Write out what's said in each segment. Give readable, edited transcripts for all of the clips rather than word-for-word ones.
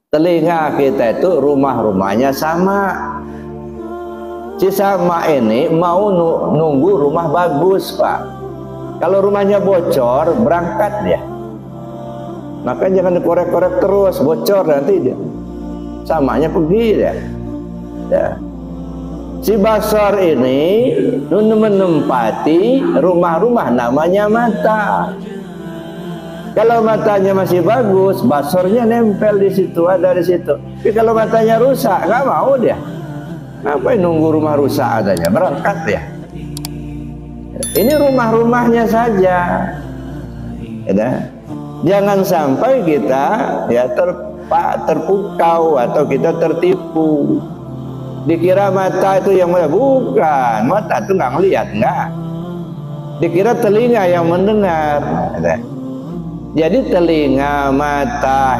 Telinga kita itu rumah-rumahnya sama. Si sama ini mau nunggu rumah bagus, Pak. Kalau rumahnya bocor, berangkat dia. Maka jangan dikorek-korek terus, bocor nanti dia. Samanya pergi dia. Ya. Si basar ini menempati rumah-rumah namanya mata. Kalau matanya masih bagus, basornya nempel di situ, ada di situ. Tapi kalau matanya rusak, nggak mau dia. Ngapain nunggu rumah rusak adanya? Berangkat ya. Ini rumah-rumahnya saja. Ya, jangan sampai kita ya terpukau atau kita tertipu. Dikira mata itu yang melihat, bukan. Mata itu nggak melihat, nggak. Dikira telinga yang mendengar. Ya. Jadi telinga, mata,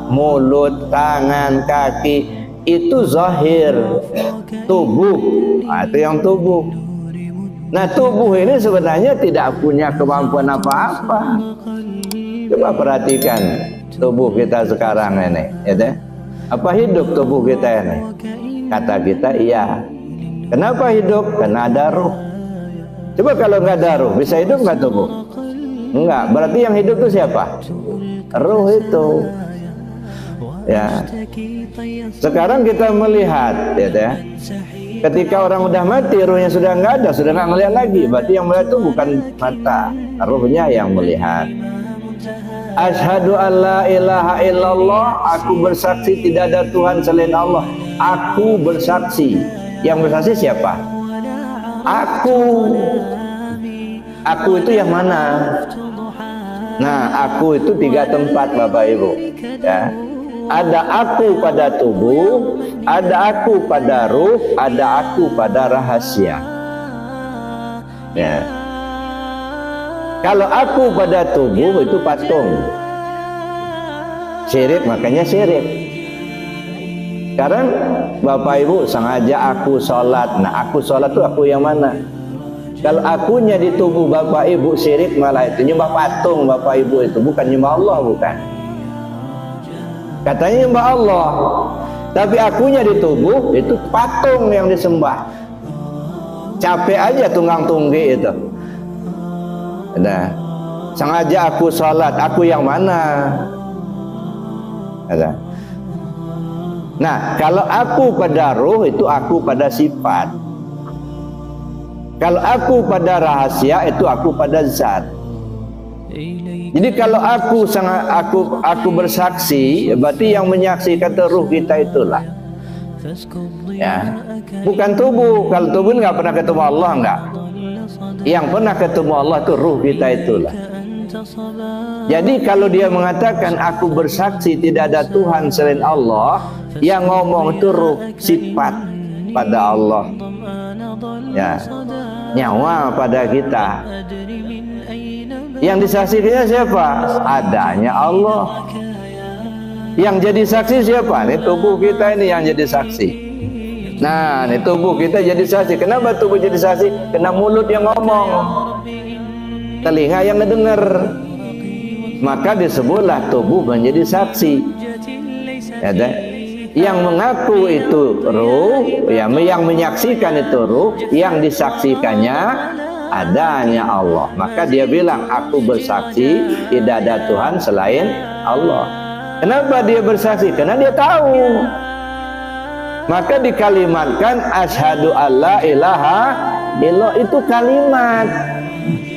mulut, tangan, kaki itu zahir, tubuh. Nah, itu yang tubuh. Nah, tubuh ini sebenarnya tidak punya kemampuan apa-apa. Coba perhatikan tubuh kita sekarang ini, ya. Apa hidup tubuh kita ini? Kata kita iya. Kenapa hidup? Karena ada ruh. Coba kalau nggak ada ruh, bisa hidup nggak tubuh? Enggak, berarti yang hidup itu siapa? Ruh itu. Ya. Sekarang kita melihat, ya. Ketika orang udah mati, ruhnya sudah nggak ada, sudah nggak melihat lagi. Berarti yang melihat itu bukan mata, ruhnya yang melihat. Asyhadu an la ilaha illallah, aku bersaksi tidak ada Tuhan selain Allah. Aku bersaksi. Yang bersaksi siapa? Aku. Aku itu yang mana? Nah, aku itu 3 tempat, Bapak Ibu. Ya. Ada aku pada tubuh, ada aku pada ruh, ada aku pada rahasia. Ya. Kalau aku pada tubuh itu patung. Syirik, makanya syirik. Sekarang Bapak Ibu sengaja aku sholat. Nah, aku sholat itu aku yang mana? Kalau akunya di tubuh Bapak Ibu syirik, malah itu nyembah patung Bapak Ibu itu, bukan nyembah Allah, bukan. Katanya nyembah Allah, tapi akunya di tubuh itu patung yang disembah. Capek aja tunggang tunggi itu. Ada. Sengaja aku sholat, aku yang mana? Ada. Nah, kalau aku pada ruh itu aku pada sifat. Kalau aku pada rahasia itu aku pada zat. Jadi kalau aku bersaksi, berarti yang menyaksikan itu ruh kita itulah. Ya, bukan tubuh. Kalau tubuh nggak pernah ketemu Allah, nggak. Yang pernah ketemu Allah itu ruh kita itulah. Jadi kalau dia mengatakan aku bersaksi tidak ada Tuhan selain Allah, yang ngomong itu ruh, sifat pada Allah. Ya, nyawa pada kita. Yang disaksikannya siapa? Adanya Allah. Yang jadi saksi siapa? Ini tubuh kita ini yang jadi saksi. Nah, ini tubuh kita jadi saksi. Kenapa tubuh jadi saksi? Karena mulut yang ngomong, telinga yang ngedenger. Maka disebutlah tubuh menjadi saksi. Ya, yang mengaku itu ruh, ya, yang menyaksikan itu ruh, yang disaksikannya adanya Allah. Maka dia bilang aku bersaksi tidak ada Tuhan selain Allah. Kenapa dia bersaksi? Karena dia tahu. Maka dikalimatkan asyhadu alla ilaha illallah, itu kalimat.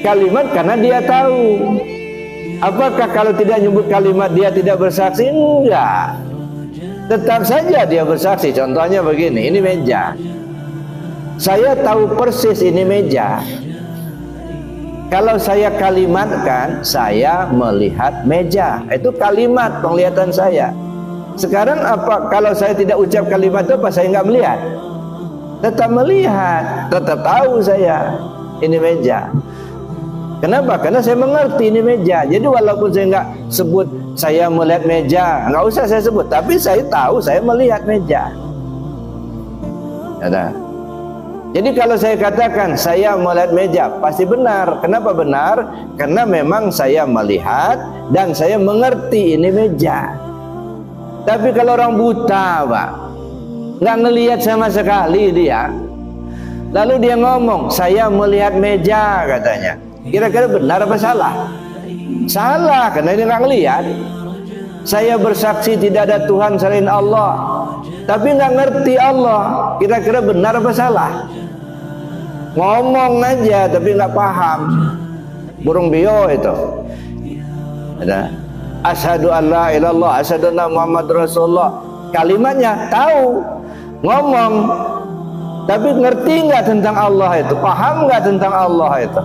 Kalimat karena dia tahu. Apakah kalau tidak nyebut kalimat dia tidak bersaksi? Enggak. Tetap saja dia bersaksi. Contohnya begini, ini meja. Saya tahu persis ini meja. Kalau saya kalimatkan, saya melihat meja. Itu kalimat penglihatan saya. Sekarang apa? Kalau saya tidak ucap kalimat itu apa? Saya nggak melihat. Tetap melihat, tetap tahu saya ini meja. Kenapa? Karena saya mengerti ini meja. Jadi walaupun saya nggak sebut saya melihat meja, nggak usah saya sebut, tapi saya tahu saya melihat meja. Ada. Jadi kalau saya katakan saya melihat meja, pasti benar. Kenapa benar? Karena memang saya melihat dan saya mengerti ini meja. Tapi kalau orang buta, Pak, nggak ngelihat sama sekali dia, lalu dia ngomong, saya melihat meja katanya. Kira-kira benar apa salah? Salah, karena dia nggak ngelihat. Saya bersaksi tidak ada Tuhan selain Allah, tapi nggak ngerti Allah. Kira-kira benar apa salah? Ngomong aja tapi nggak paham. Burung bio itu. Ada asyhadu an la ilallah, asyhadu anna Muhammad Rasulullah. Kalimatnya tahu, ngomong, tapi ngerti nggak tentang Allah itu? Paham nggak tentang Allah itu?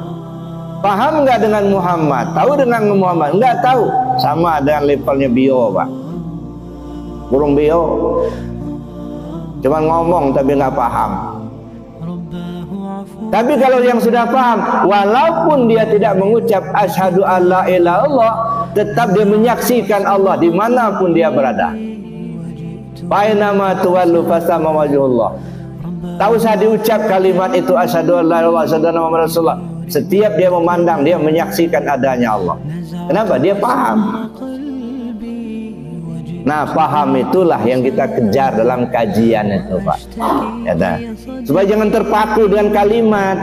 Paham nggak dengan Muhammad? Tahu dengan Muhammad? Nggak tahu. Sama dengan levelnya bio, Pak. Burung bio, cuman ngomong tapi nggak paham. Tapi kalau yang sudah paham, walaupun dia tidak mengucap asyhadu alla ilaha illallah, tetap dia menyaksikan Allah dimanapun dia berada. Bainama tuwallu fasama wajhullah. Tak usah diucap kalimat itu asyhadu alla ilaha illallah, asyhadu anna Muhammadar Rasulullah. Setiap dia memandang, dia menyaksikan adanya Allah. Kenapa? Dia paham. Nah, paham itulah yang kita kejar dalam kajian itu, Pak. Ya, nah. Supaya jangan terpaku dengan kalimat.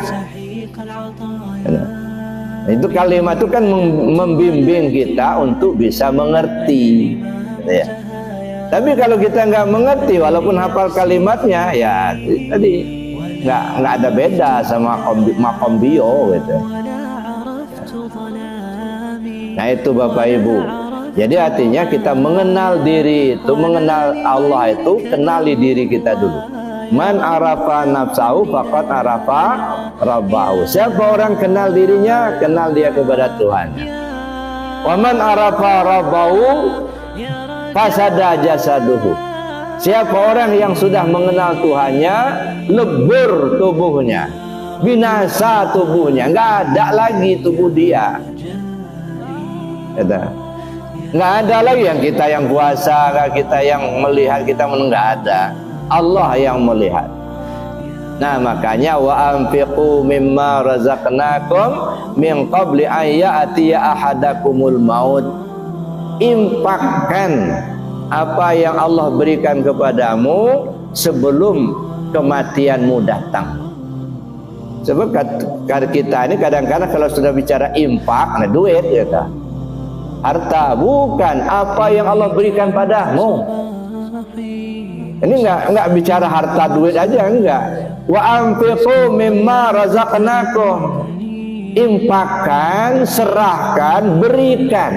Ya, nah. Itu kalimat itu kan membimbing kita untuk bisa mengerti. Ya. Tapi kalau kita nggak mengerti, walaupun hafal kalimatnya, ya tadi nggak ada beda sama makom bio gitu. Nah itu Bapak Ibu. Jadi artinya kita mengenal diri itu, mengenal Allah itu, kenali diri kita dulu. Man arafa nafsahu faqad arafa rabbahu. Siapa orang kenal dirinya, kenal dia kepada Tuhannya. Wa man arafa rabbahu fasada jasaduhu. Siapa orang yang sudah mengenal Tuhannya, lebur tubuhnya, binasa tubuhnya, nggak ada lagi tubuh dia. Kata, nggak ada lagi yang kita yang kuasa, kita yang melihat, kita nggak ada. Allah yang melihat. Nah makanya wa anfiqu mimma razaqnakum min qabli an ya'tiya ahadakumul maut. Infakkan apa yang Allah berikan kepadamu sebelum kematianmu datang. Sebab kita ini kadang-kadang kalau sudah bicara infak, nah duit ya, harta, bukan apa yang Allah berikan padamu. Ini enggak bicara harta duit aja, enggak. Wa anfiqu mimma razaqnakum. Infakkan, serahkan, berikan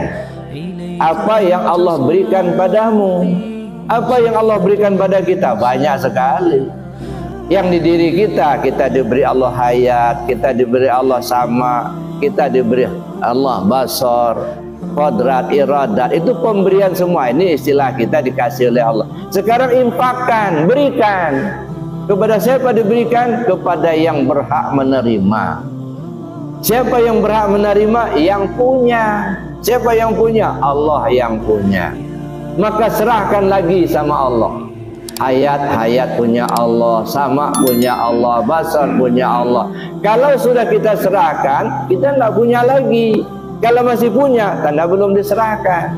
apa yang Allah berikan padamu. Apa yang Allah berikan pada kita banyak sekali. Yang di diri kita diberi Allah hayat, kita diberi Allah sama, kita diberi Allah basar, qadrat, iradat, itu pemberian semua. Ini istilah kita dikasih oleh Allah. Sekarang infakkan, berikan. Kepada siapa diberikan? Kepada yang berhak menerima. Siapa yang berhak menerima? Yang punya. Siapa yang punya? Allah yang punya. Maka serahkan lagi sama Allah. Hayat punya Allah, sama punya Allah, basar punya Allah. Kalau sudah kita serahkan, kita nggak punya lagi. Kalau masih punya, tanda belum diserahkan.